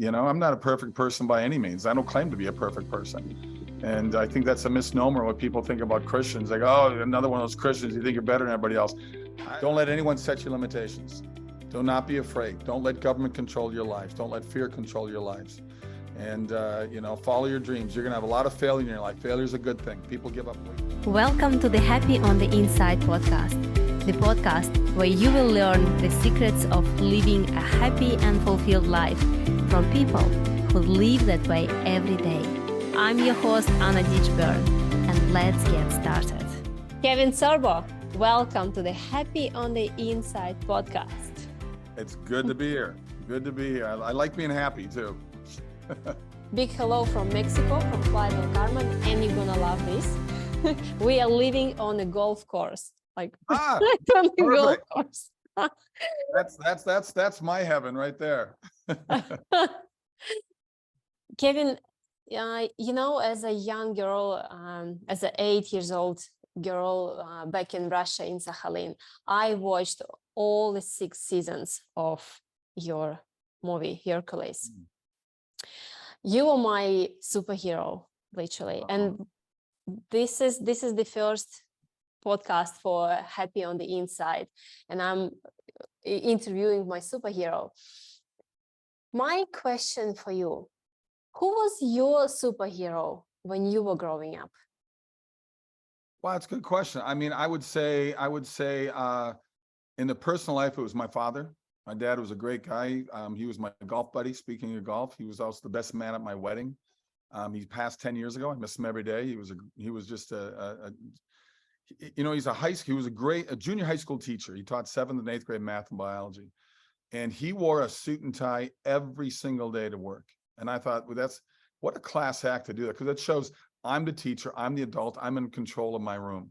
I'm not a perfect person by any means. I don't claim to be a perfect person. And I think that's a misnomer what people think about Christians. Like, oh, another one of those Christians, you think you're better than everybody else. Don't let anyone set you limitations. Do not be afraid. Don't let government control your lives. Don't let fear control your lives. And, follow your dreams. You're going to have a lot of failure in your life. Failure is a good thing. People give up. Welcome to the Happy on the Inside podcast, the podcast where you will learn the secrets of living a happy and fulfilled life from people who live that way every day. I'm your host, Anna Ditchburn, and let's get started. Kevin Sorbo, welcome to the Happy on the Inside podcast. It's good to be here. Good to be here. I like being happy too. Big hello from Mexico, from Playa del Carmen, and you're gonna love this. We are living on a golf course, on the golf course. That's my heaven right there. Kevin, as a young girl, as an 8 years old girl back in Russia, in Sakhalin, I watched all the 6 seasons of your movie, Hercules. You are my superhero, literally. And this is the first podcast for Happy on the Inside. And I'm interviewing my superhero. My question for you, who was your superhero when you were growing up? Well, that's a good question. I mean, I would say in the personal life, it was my father. My dad was a great guy. He was my golf buddy. Speaking of golf, he was also the best man at my wedding. He passed 10 years ago. I miss him every day. He was just he's he was a junior high school teacher. He taught 7th and 8th grade math and biology. And he wore a suit and tie every single day to work. And I thought, well, what a class act to do that, because it shows I'm the teacher, I'm the adult, I'm in control of my room.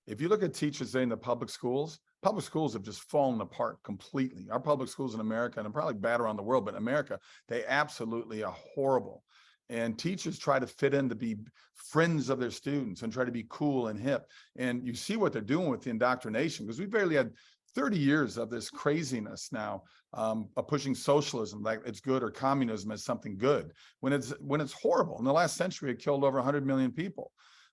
If you look at teachers today in the public schools have just fallen apart completely. Our public schools in America, and probably bad around the world, but in America, they absolutely are horrible. And teachers try to fit in to be friends of their students and try to be cool and hip. And you see what they're doing with the indoctrination, because we barely had 30 years of this craziness now of pushing socialism like it's good, or communism as something good, when it's horrible. In the last century, it killed over 100 million people.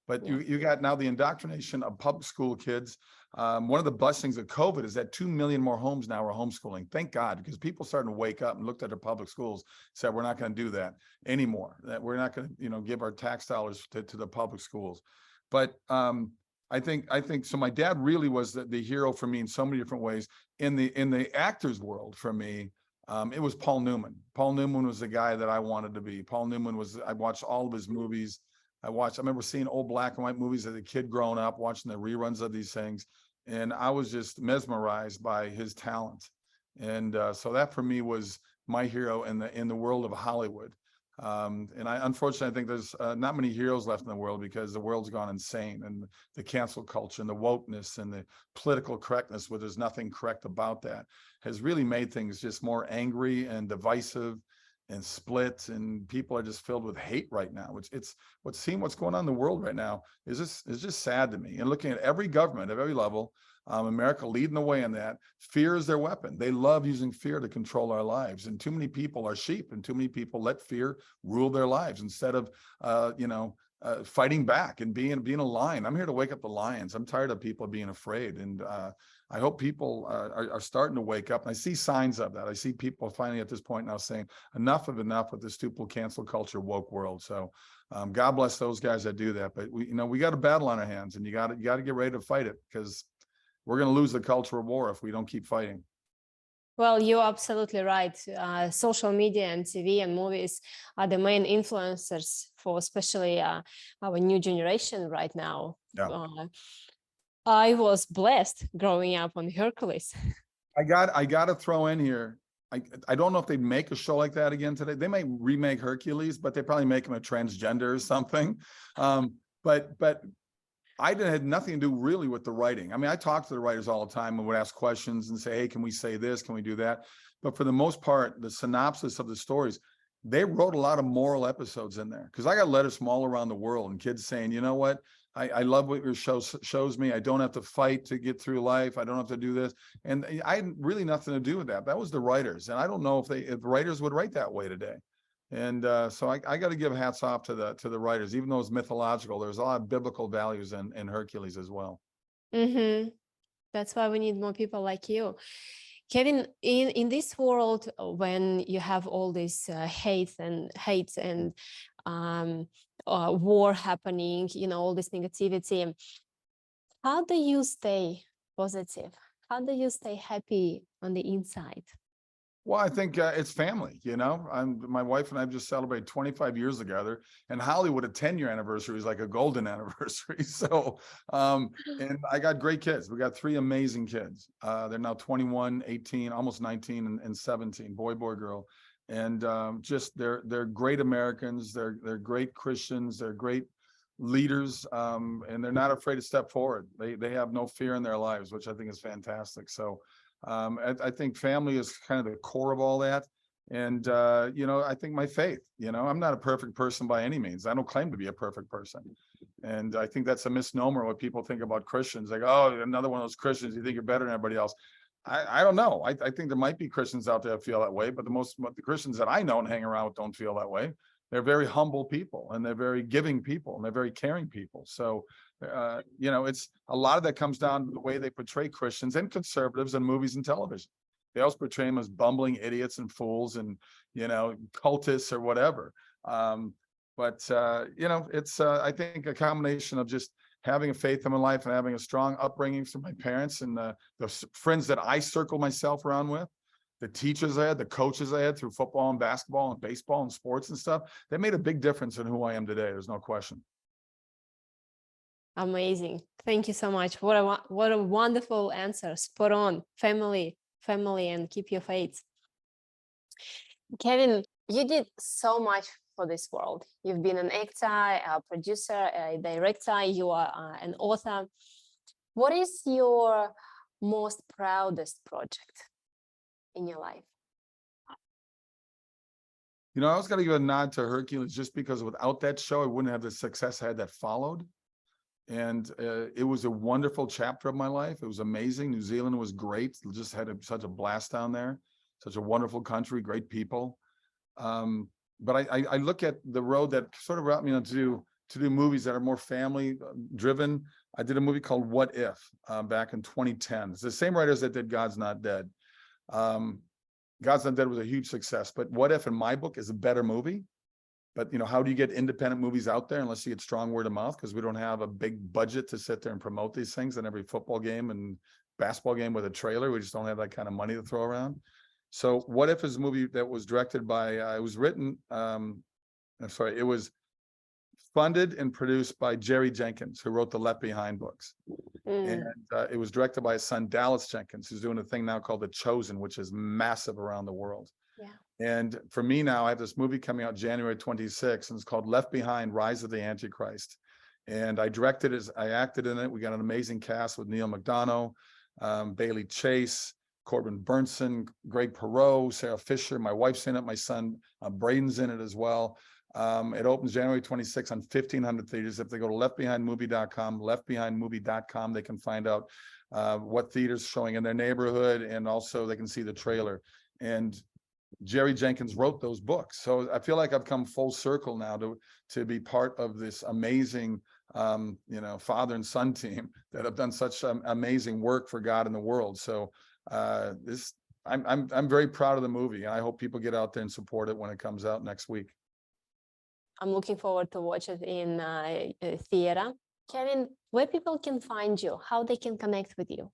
But you got now the indoctrination of public school kids. One of the blessings of COVID is that 2 million more homes now are homeschooling. Thank God, because people starting to wake up and looked at their public schools, said we're not going to do that anymore. That we're not going to, give our tax dollars to the public schools. But I think so. My dad really was the hero for me in so many different ways. In the actors world, for me, it was Paul Newman. Paul Newman was the guy that I wanted to be. Paul Newman I watched all of his movies. I remember seeing old black and white movies as a kid growing up, watching the reruns of these things. And I was just mesmerized by his talent. And so that for me was my hero in the world of Hollywood. And unfortunately, I think there's not many heroes left in the world, because the world's gone insane, and the cancel culture and the wokeness and the political correctness, where there's nothing correct about that, has really made things just more angry and divisive and split, and people are just filled with hate right now. What's going on in the world right now is just sad to me. And looking at every government at every level, America leading the way in that. Fear is their weapon. They love using fear to control our lives. And too many people are sheep, and too many people let fear rule their lives instead of fighting back and being a lion. I'm here to wake up the lions. I'm tired of people being afraid. And I hope people are starting to wake up. And I see signs of that. I see people finally at this point now saying enough with this stupid cancel culture woke world. So God bless those guys that do that. But we got a battle on our hands, and you got to get ready to fight it, because we're going to lose the cultural war if we don't keep fighting. Well, you're absolutely right. Social media and TV and movies are the main influencers for especially our new generation right now. Yeah. I was blessed growing up on Hercules. I got to throw in here. I don't know if they'd make a show like that again today. They may remake Hercules, but they probably make him a transgender or something. But I had nothing to do really with the writing. I mean, I talk to the writers all the time and would ask questions and say, hey, can we say this? Can we do that? But for the most part, the synopsis of the stories, they wrote a lot of moral episodes in there, because I got letters from all around the world and kids saying, you know what? I love what your show shows me. I don't have to fight to get through life. I don't have to do this. And I had really nothing to do with that. That was the writers. And I don't know if the writers would write that way today. And so I got to give hats off to the writers, even though it's mythological. There's a lot of biblical values in Hercules as well. Mm-hmm. That's why we need more people like you. Kevin, in this world, when you have all this hate and war happening, all this negativity, how do you stay positive? How do you stay happy on the inside? Well, I think it's family, my wife and I just celebrated 25 years together, and Hollywood, a 10-year anniversary is like a golden anniversary. So, and I got great kids. We got 3 amazing kids. They're now 21, 18, almost 19 and 17, boy, girl. And just they're great Americans. They're great Christians. They're great leaders. And they're not afraid to step forward. They have no fear in their lives, which I think is fantastic. So, I think family is kind of the core of all that. And, I think my faith, I'm not a perfect person by any means. I don't claim to be a perfect person. And I think that's a misnomer what people think about Christians. Like, oh, another one of those Christians, you think you're better than everybody else. I don't know. I think there might be Christians out there that feel that way, but the Christians that I know and hang around with don't feel that way. They're very humble people, and they're very giving people, and they're very caring people. So, it's a lot of that comes down to the way they portray Christians and conservatives in movies and television. They also portray them as bumbling idiots and fools and, cultists or whatever. It's, I think a combination of just having a faith in my life and having a strong upbringing from my parents and the friends that I circle myself around with, the teachers I had, the coaches I had through football and basketball and baseball and sports and stuff, they made a big difference in who I am today. There's no question. Amazing. Thank you so much. What a wonderful answer. Spot on. Family, and keep your faith. Kevin, you did so much for this world. You've been an actor, a producer, a director, you are an author. What is your most proudest project in your life? I was going to give a nod to Hercules just because without that show, I wouldn't have the success I had that followed. And it was a wonderful chapter of my life. It was amazing. New Zealand was great. Just had such a blast down there. Such a wonderful country, great people. But I look at the road that sort of brought me to do movies that are more family driven. I did a movie called What If back in 2010. It's the same writers that did God's Not Dead. God's Not Dead was a huge success, but What If in my book is a better movie. But how do you get independent movies out there unless you get strong word of mouth? Because we don't have a big budget to sit there and promote these things in every football game and basketball game with a trailer. We just don't have that kind of money to throw around. So What If is a movie that was directed by, it was written, it was funded and produced by Jerry Jenkins, who wrote the Left Behind books. And it was directed by his son, Dallas Jenkins, who's doing a thing now called The Chosen, which is massive around the world. Yeah. And for me now, I have this movie coming out January 26th, and it's called Left Behind, Rise of the Antichrist. And I directed it, I acted in it. We got an amazing cast with Neil McDonough, Bailey Chase, Corbin Burnson, Greg Perot, Sarah Fisher. My wife's in it. My son Braden's in it as well. It opens January 26th on 1,500 theaters. If they go to leftbehindmovie.com, they can find out what theaters showing in their neighborhood, and also they can see the trailer. And Jerry Jenkins wrote those books. So I feel like I've come full circle now to be part of this amazing, father and son team that have done such amazing work for God in the world. So I'm very proud of the movie, and I hope people get out there and support it when it comes out next week. I'm looking forward to watch it in theater. Kevin, where people can find you, how they can connect with you?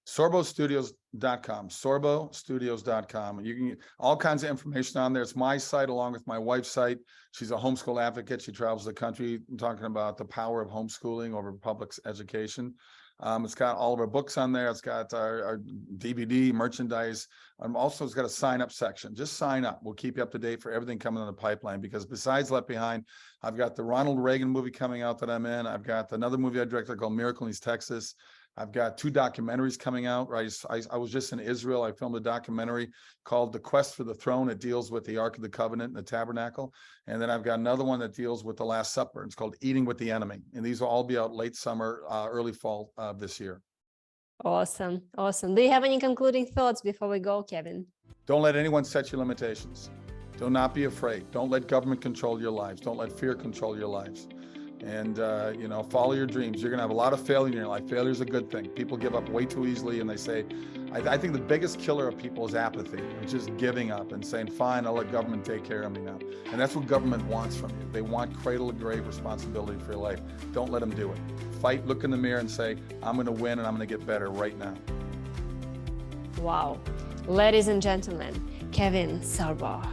SorboStudios.com, SorboStudios.com. You can get all kinds of information on there. It's my site along with my wife's site. She's a homeschool advocate. She travels the country talking about the power of homeschooling over public education. It's got all of our books on there. It's got our DVD merchandise. Also, it's got a sign up section. Just sign up. We'll keep you up to date for everything coming in the pipeline, because besides Left Behind, I've got the Ronald Reagan movie coming out that I'm in. I've got another movie I directed called Miracle in East Texas. I've got 2 documentaries coming out. I was just in Israel. I filmed a documentary called The Quest for the Throne. It deals with the Ark of the Covenant and the Tabernacle. And then I've got another one that deals with the Last Supper. It's called Eating with the Enemy. And these will all be out late summer, early fall this year. Awesome. Awesome. Do you have any concluding thoughts before we go, Kevin? Don't let anyone set your limitations. Do not be afraid. Don't let government control your lives. Don't let fear control your lives. And, you know, follow your dreams. You're going to have a lot of failure in your life. Failure is a good thing. People give up way too easily, and they say, I think the biggest killer of people is apathy, just giving up and saying, fine, I'll let government take care of me now. And that's what government wants from you. They want cradle to grave responsibility for your life. Don't let them do it. Fight, look in the mirror and say, I'm going to win and I'm going to get better right now. Wow. Ladies and gentlemen, Kevin Sorbo.